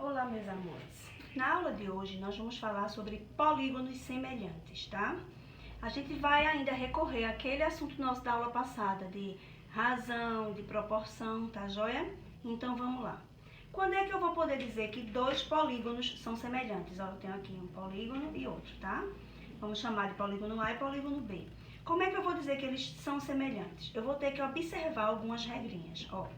Olá, meus amores. Na aula de hoje, nós vamos falar sobre polígonos semelhantes, tá? A gente vai ainda recorrer àquele assunto nosso da aula passada, de razão, de proporção, tá joia? Então, vamos lá. Quando é que eu vou poder dizer que dois polígonos são semelhantes? Ó, eu tenho aqui um polígono e outro, tá? Vamos chamar de polígono A e polígono B. Como é que eu vou dizer que eles são semelhantes? Eu vou ter que observar algumas regrinhas, ó.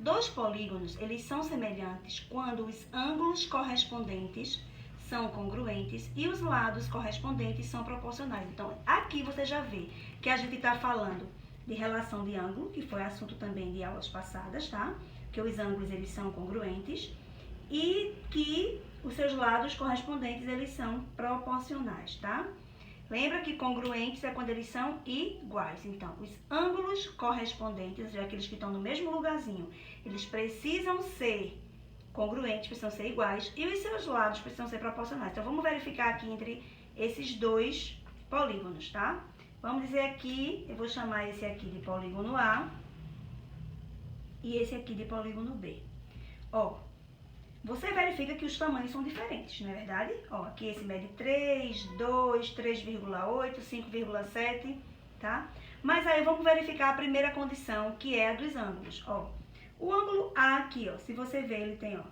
Dois polígonos, eles são semelhantes quando os ângulos correspondentes são congruentes e os lados correspondentes são proporcionais. Então, aqui você já vê que a gente está falando de relação de ângulo, que foi assunto também de aulas passadas, tá? Que os ângulos, eles são congruentes e que os seus lados correspondentes, eles são proporcionais, tá? Lembra que congruentes é quando eles são iguais. Então, os ângulos correspondentes, já aqueles que estão no mesmo lugarzinho, eles precisam ser congruentes, precisam ser iguais, e os seus lados precisam ser proporcionais. Então, vamos verificar aqui entre esses dois polígonos, tá? Vamos dizer aqui, eu vou chamar esse aqui de polígono A e esse aqui de polígono B. Ó, você verifica que os tamanhos são diferentes, não é verdade? Ó, aqui esse mede 3, 2, 3,8, 5,7, tá? Mas aí vamos verificar a primeira condição, que é a dos ângulos, ó. O ângulo A aqui, ó, se você ver, ele tem, ó,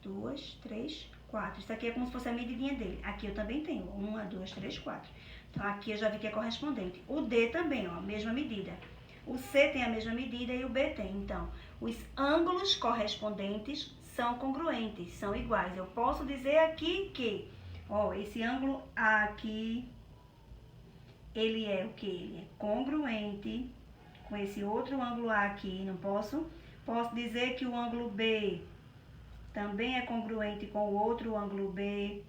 2, 3, 4. Isso aqui é como se fosse a medidinha dele. Aqui eu também tenho, 1, 2, 3, 4. Então, aqui eu já vi que é correspondente. O D também, ó, mesma medida. O C tem a mesma medida e o B tem. Então, os ângulos correspondentes são congruentes, são iguais. Eu posso dizer aqui que, ó, esse ângulo A aqui, ele é o que? Ele é congruente com esse outro ângulo A aqui, não posso? Posso dizer que o ângulo B também é congruente com o outro ângulo B.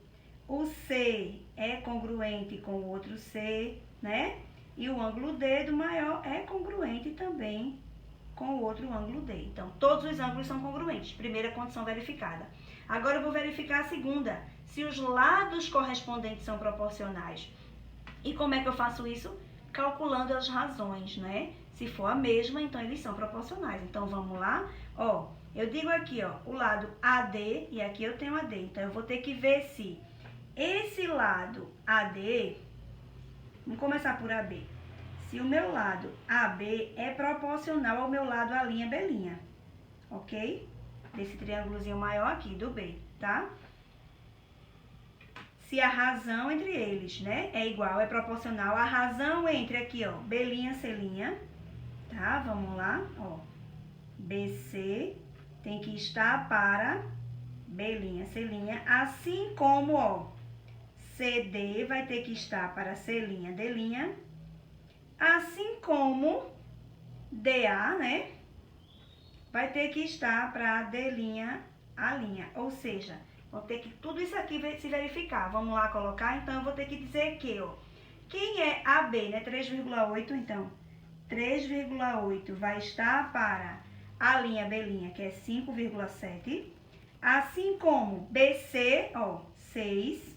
O C é congruente com o outro C, né? E o ângulo D do maior é congruente também com o outro ângulo D. Então, todos os ângulos são congruentes. Primeira condição verificada. Agora, eu vou verificar a segunda. Se os lados correspondentes são proporcionais. E como é que eu faço isso? Calculando as razões, né? Se for a mesma, então eles são proporcionais. Então, vamos lá. Ó, eu digo aqui, ó, o lado AD e aqui eu tenho AD. Então, eu vou ter que ver se esse lado AD... Vamos começar por AB. Se o meu lado AB é proporcional ao meu lado A', B', ok? Desse triângulozinho maior aqui, do B, tá? Se a razão entre eles, né, é igual, é proporcional, a razão entre aqui, ó, B', C', tá? Vamos lá, ó. BC tem que estar para B', C', assim como, ó, CD vai ter que estar para C', D', assim como DA, né, vai ter que estar para D', A'. Ou seja, vou ter que tudo isso aqui se verificar. Vamos lá colocar? Então, eu vou ter que dizer que, ó, quem é AB, né, 3,8, então, 3,8 vai estar para A', B', que é 5,7. Assim como BC, ó, 6,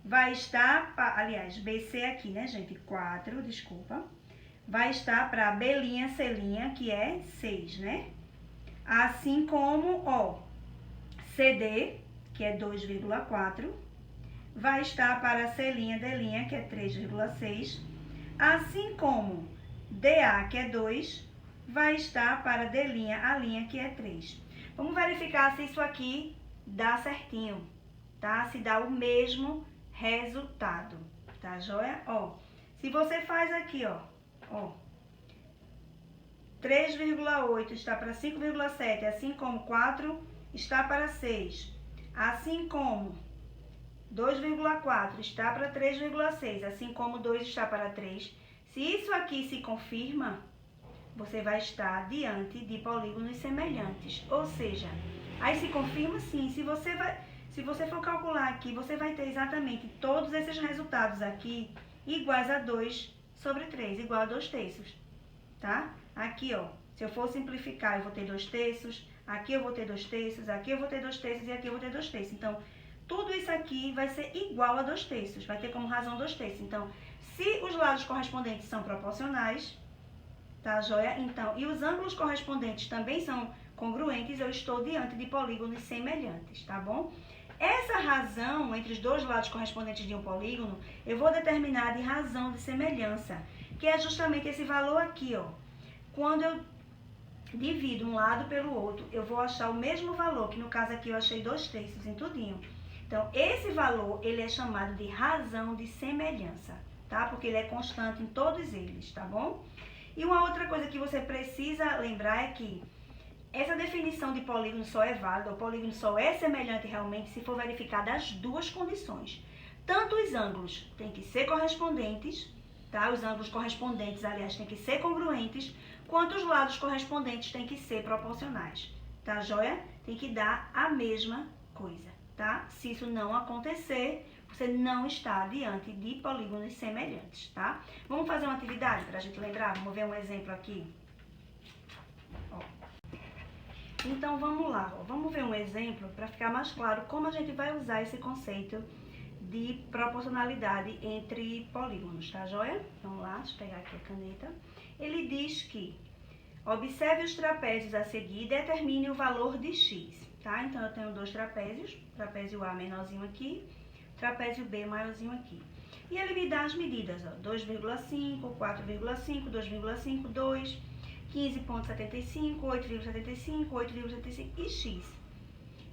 vai estar, aliás, BC aqui, né, gente, 4, desculpa. Vai estar para B', C', que é 6, né? Assim como, ó, CD, que é 2,4, vai estar para C', D', que é 3,6. Assim como DA, que é 2, vai estar para D', A', que é 3. Vamos verificar se isso aqui dá certinho, tá? Se dá o mesmo resultado, tá joia? Ó, se você faz aqui, ó, 3,8 está para 5,7, assim como 4 está para 6, assim como 2,4 está para 3,6, assim como 2 está para 3. Se isso aqui se confirma, você vai estar diante de polígonos semelhantes. Ou seja, aí se confirma sim, se você for calcular aqui, você vai ter exatamente todos esses resultados aqui iguais a 2 sobre 3, igual a 2/3, tá? Aqui, ó, se eu for simplificar, eu vou ter 2/3, aqui eu vou ter 2/3, aqui eu vou ter 2/3 e aqui eu vou ter 2/3. Então, tudo isso aqui vai ser igual a 2/3, vai ter como razão 2/3. Então, se os lados correspondentes são proporcionais, Tá, joia? Então, e os ângulos correspondentes também são congruentes, eu estou diante de polígonos semelhantes, tá bom? Essa razão entre os dois lados correspondentes de um polígono, eu vou determinar de razão de semelhança, que é justamente esse valor aqui, ó. Quando eu divido um lado pelo outro, eu vou achar o mesmo valor, que no caso aqui eu achei 2/3 em tudinho. Então, esse valor, ele é chamado de razão de semelhança, tá? Porque ele é constante em todos eles, tá bom? E uma outra coisa que você precisa lembrar é que essa definição de polígono só é válida, o polígono só é semelhante realmente se for verificada as duas condições. Tanto os ângulos têm que ser correspondentes, tá? Os ângulos correspondentes, aliás, têm que ser congruentes, quanto os lados correspondentes têm que ser proporcionais, tá, joia? Tem que dar a mesma coisa, tá? Se isso não acontecer, você não está diante de polígonos semelhantes, tá? Vamos fazer uma atividade para a gente lembrar? Vamos ver um exemplo aqui. Ó. Então, vamos lá. Ó. Vamos ver um exemplo para ficar mais claro como a gente vai usar esse conceito de proporcionalidade entre polígonos, tá, joia? Vamos lá, deixa eu pegar aqui a caneta. Ele diz que observe os trapézios a seguir e determine o valor de x, tá? Então, eu tenho dois trapézios, trapézio A menorzinho aqui, trapézio B maiorzinho aqui. E ele me dá as medidas, ó, 2,5, 4,5, 2,5, 2, 15,75, 8,75, 8,75 e x.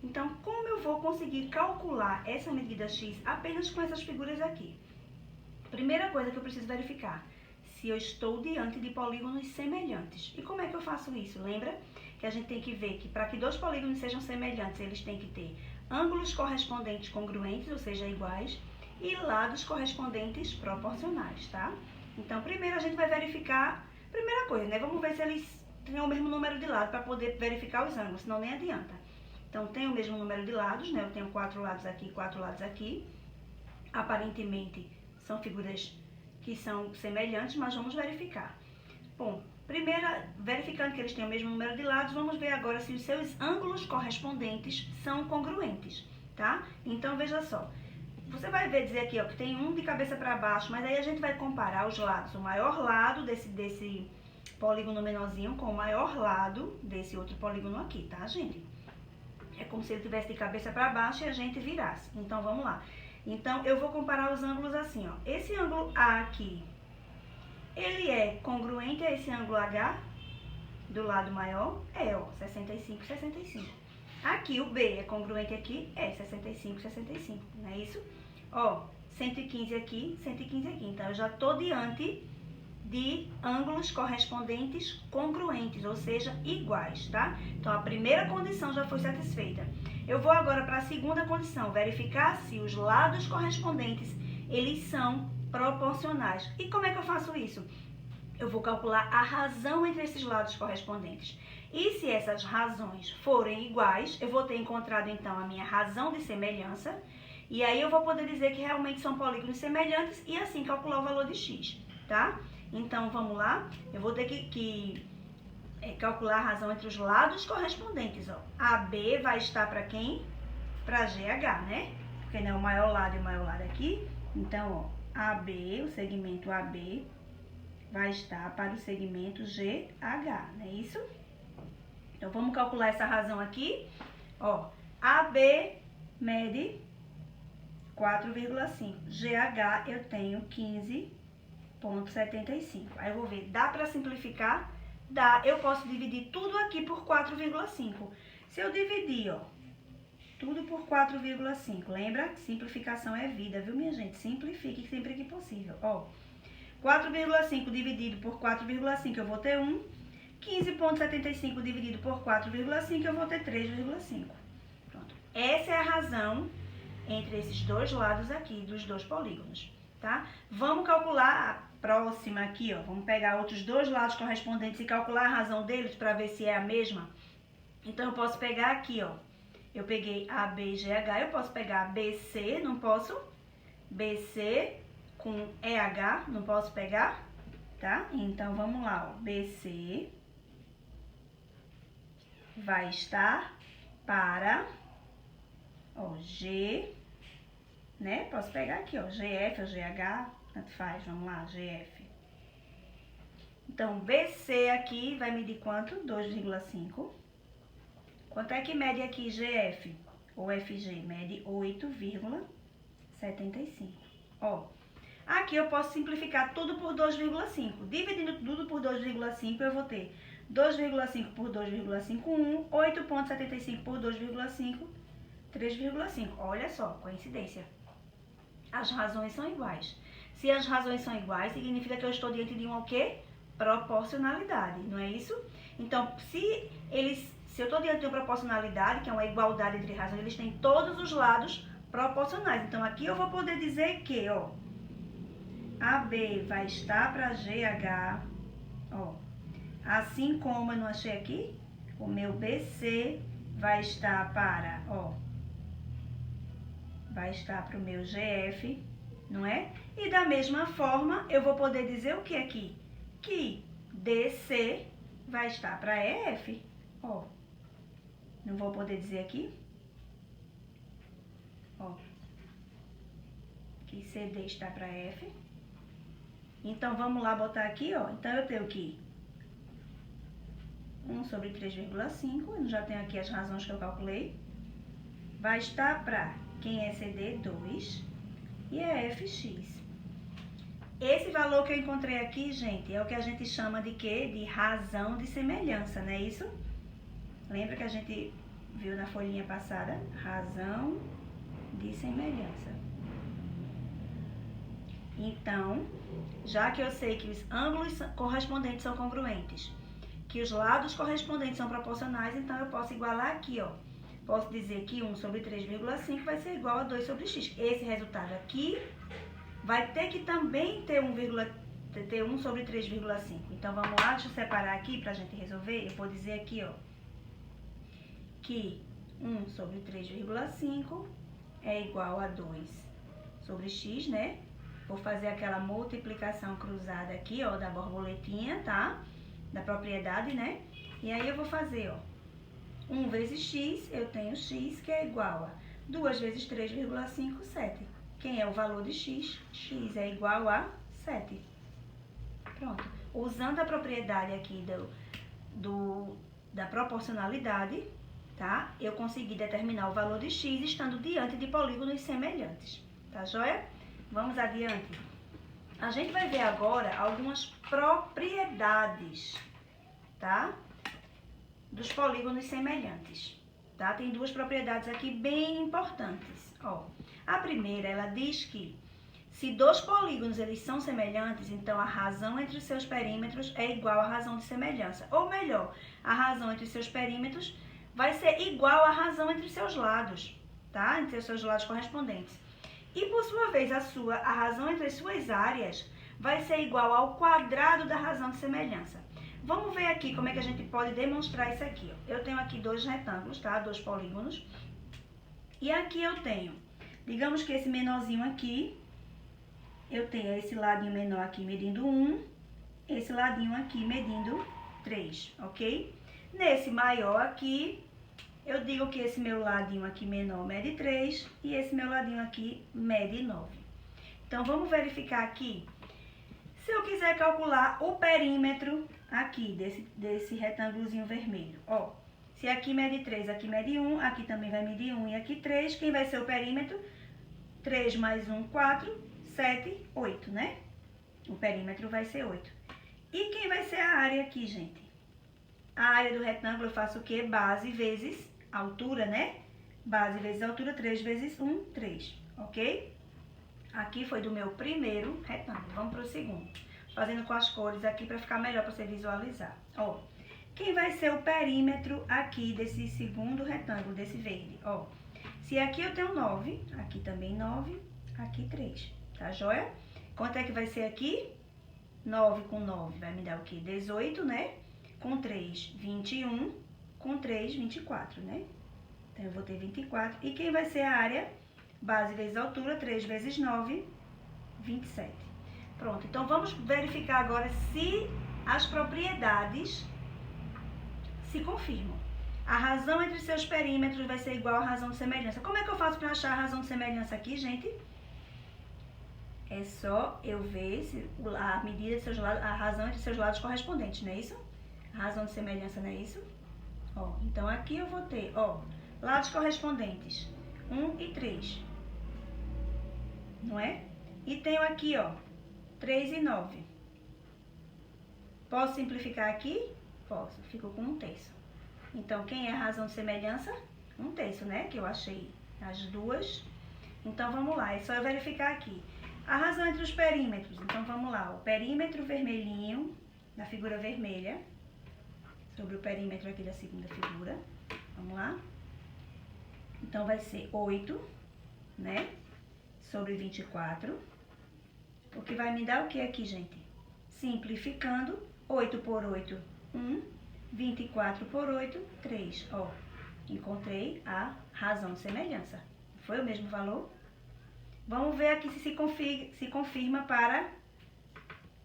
Então, como eu vou conseguir calcular essa medida x apenas com essas figuras aqui? Primeira coisa que eu preciso verificar, se eu estou diante de polígonos semelhantes. E como é que eu faço isso? Lembra que a gente tem que ver que para que dois polígonos sejam semelhantes, eles têm que ter ângulos correspondentes congruentes, ou seja, iguais, e lados correspondentes proporcionais, tá? Então, primeiro a gente vai verificar, primeira coisa, né? Vamos ver se eles têm o mesmo número de lados para poder verificar os ângulos, senão nem adianta. Então, tem o mesmo número de lados, né? Eu tenho 4 lados aqui, 4 lados aqui. Aparentemente, são figuras que são semelhantes, mas vamos verificar. Bom, primeiro, verificando que eles têm o mesmo número de lados, vamos ver agora se os seus ângulos correspondentes são congruentes, tá? Então, veja só. Você vai ver dizer aqui, ó, que tem um de cabeça para baixo, mas aí a gente vai comparar os lados. O maior lado desse polígono menorzinho com o maior lado desse outro polígono aqui, tá, gente? É como se ele tivesse de cabeça para baixo e a gente virasse. Então, vamos lá. Então, eu vou comparar os ângulos assim, ó. Esse ângulo A aqui, ele é congruente a esse ângulo H do lado maior? É, ó, 65, 65. Aqui, o B é congruente aqui? É, 65, 65, não é isso? Ó, 115 aqui, 115 aqui. Então, eu já estou diante de ângulos correspondentes congruentes, ou seja, iguais, tá? Então, a primeira condição já foi satisfeita. Eu vou agora para a segunda condição, verificar se os lados correspondentes, eles são proporcionais. E como é que eu faço isso? Eu vou calcular a razão entre esses lados correspondentes. E se essas razões forem iguais, eu vou ter encontrado, então, a minha razão de semelhança, e aí eu vou poder dizer que realmente são polígonos semelhantes e assim calcular o valor de x, tá? Então, vamos lá. Eu vou ter que calcular a razão entre os lados correspondentes, ó. AB vai estar para quem? Para GH, né? Porque não é o maior lado e o maior lado aqui. Então, ó, AB, o segmento AB, vai estar para o segmento GH, não é isso? Então, vamos calcular essa razão aqui. Ó, AB mede 4,5. GH eu tenho 15,75. Aí eu vou ver, dá para simplificar? Dá. Eu posso dividir tudo aqui por 4,5. Se eu dividir, ó, tudo por 4,5, lembra? Simplificação é vida, viu, minha gente? Simplifique sempre que possível. Ó, 4,5 dividido por 4,5, eu vou ter 1. 15,75 dividido por 4,5, eu vou ter 3,5. Pronto. Essa é a razão entre esses dois lados aqui, dos dois polígonos, tá? Vamos calcular a próxima aqui, ó. Vamos pegar outros dois lados correspondentes e calcular a razão deles para ver se é a mesma. Então, eu posso pegar aqui, ó. Eu peguei AB e GH, eu posso pegar BC, não posso? BC com EH, não posso pegar? Tá? Então, vamos lá, ó. BC vai estar para, ó, G, né? Posso pegar aqui, ó, GF ou GH, tanto faz, vamos lá, GF. Então, BC aqui vai medir quanto? 2,5. Quanto é que mede aqui GF ou FG? Mede 8,75. Ó, aqui eu posso simplificar tudo por 2,5. Dividindo tudo por 2,5, eu vou ter 2,5 por 2,5, 1. 8,75 por 2,5, 3,5. Olha só, coincidência. As razões são iguais. Se as razões são iguais, significa que eu estou diante de uma o quê? Proporcionalidade, não é isso? Então, se eu estou diante de uma proporcionalidade, que é uma igualdade entre razões, eles têm todos os lados proporcionais. Então, aqui eu vou poder dizer que, ó, AB vai estar para GH, ó, assim como eu não achei aqui, o meu BC vai estar para, ó, vai estar para o meu GF, não é? E da mesma forma, eu vou poder dizer o que aqui? Que DC vai estar para EF, ó. Não vou poder dizer aqui, ó, que CD está para F. Então, vamos lá botar aqui, ó. Então, eu tenho que 1 sobre 3,5, eu já tenho aqui as razões que eu calculei. Vai estar para quem é CD? 2 e é FX. Esse valor que eu encontrei aqui, gente, é o que a gente chama de quê? De razão de semelhança, não é isso? Lembra que a gente viu na folhinha passada? Razão de semelhança. Então, já que eu sei que os ângulos correspondentes são congruentes, que os lados correspondentes são proporcionais, então eu posso igualar aqui, ó. Posso dizer que 1 sobre 3,5 vai ser igual a 2 sobre x. Esse resultado aqui vai ter que também ter 1 sobre 3,5. Então, vamos lá, deixa eu separar aqui pra gente resolver. Eu vou dizer aqui, ó, que 1 sobre 3,5 é igual a 2 sobre x, né? Vou fazer aquela multiplicação cruzada aqui, ó, da borboletinha, tá? Da propriedade, né? E aí eu vou fazer, ó, 1 vezes x, eu tenho x, que é igual a 2 vezes 3,5, 7. Quem é o valor de x? X é igual a 7. Pronto. Usando a propriedade aqui da proporcionalidade, tá? Eu consegui determinar o valor de x estando diante de polígonos semelhantes. Tá joia? Vamos adiante. A gente vai ver agora algumas propriedades, tá? Dos polígonos semelhantes, tá? Tem duas propriedades aqui bem importantes, ó. A primeira, ela diz que se dois polígonos eles são semelhantes, então a razão entre os seus perímetros é igual à razão de semelhança. Ou melhor, a razão entre os seus perímetros vai ser igual à razão entre os seus lados, tá? Entre os seus lados correspondentes. E por sua vez, a razão entre as suas áreas vai ser igual ao quadrado da razão de semelhança. Vamos ver aqui como é que a gente pode demonstrar isso aqui, ó. Eu tenho aqui dois retângulos, tá? Dois polígonos. E aqui eu tenho, digamos que esse menorzinho aqui, eu tenho esse ladinho menor aqui medindo 1, esse ladinho aqui medindo 3, ok? Nesse maior aqui, eu digo que esse meu ladinho aqui menor mede 3 e esse meu ladinho aqui mede 9. Então, vamos verificar aqui. Se eu quiser calcular o perímetro aqui desse retângulozinho vermelho, ó. Se aqui mede 3, aqui mede 1, aqui também vai medir 1 e aqui 3. Quem vai ser o perímetro? 3 mais 1, 4, 7, 8, né? O perímetro vai ser 8. E quem vai ser a área aqui, gente? A área do retângulo eu faço o quê? Base vezes altura, né? Base vezes altura, 3 vezes 1, 3, ok? Aqui foi do meu primeiro retângulo. Vamos para o segundo. Fazendo com as cores aqui para ficar melhor para você visualizar. Ó, quem vai ser o perímetro aqui desse segundo retângulo, desse verde? Ó, se aqui eu tenho 9, aqui também 9, aqui 3, tá joia? Quanto é que vai ser aqui? 9 com 9 vai me dar o quê? 18, né? Com 3, 21, com 3, 24, né? Então, eu vou ter 24. E quem vai ser a área? Base vezes altura, 3 vezes 9, 27. Pronto, então vamos verificar agora se as propriedades se confirmam. A razão entre seus perímetros vai ser igual à razão de semelhança. Como é que eu faço para achar a razão de semelhança aqui, gente? É só eu ver se a medida de seus lados, a razão de seus lados correspondentes, não é isso? A razão de semelhança, não é isso? Ó, então aqui eu vou ter, ó, lados correspondentes, 1 e 3. Não é? E tenho aqui, ó, 3 e 9. Posso simplificar aqui? Posso. Fico com 1/3. Então, quem é a razão de semelhança? 1/3, né? Que eu achei as duas. Então, vamos lá. É só eu verificar aqui. A razão entre os perímetros. Então, vamos lá. O perímetro vermelhinho, da figura vermelha, sobre o perímetro aqui da segunda figura. Vamos lá. Então, vai ser 8, né? Sobre 24. O que vai me dar o que aqui, gente? Simplificando, 8 por 8, 1. 24 por 8, 3. Ó, encontrei a razão de semelhança. Foi o mesmo valor? Vamos ver aqui se confirma para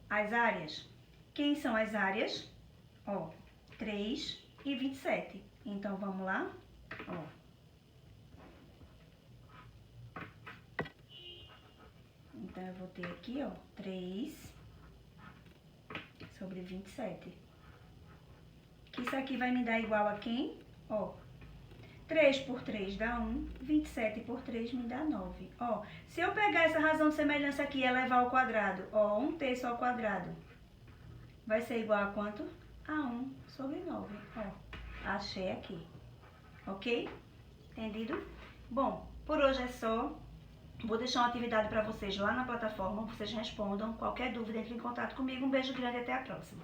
as áreas. Quem são as áreas? Ó, 3 e 27. Então, vamos lá. Ó. Então, eu vou ter aqui, ó, 3 sobre 27. Que isso aqui vai me dar igual a quem? Ó, 3 por 3 dá 1, 27 por 3 me dá 9. Ó, se eu pegar essa razão de semelhança aqui e elevar ao quadrado, ó, 1/3 ao quadrado, vai ser igual a quanto? A 1 sobre 9. Ó, achei aqui. Ok? Entendido? Bom, por hoje é só. Vou deixar uma atividade para vocês lá na plataforma. Vocês respondam. Qualquer dúvida, entre em contato comigo. Um beijo grande e até a próxima.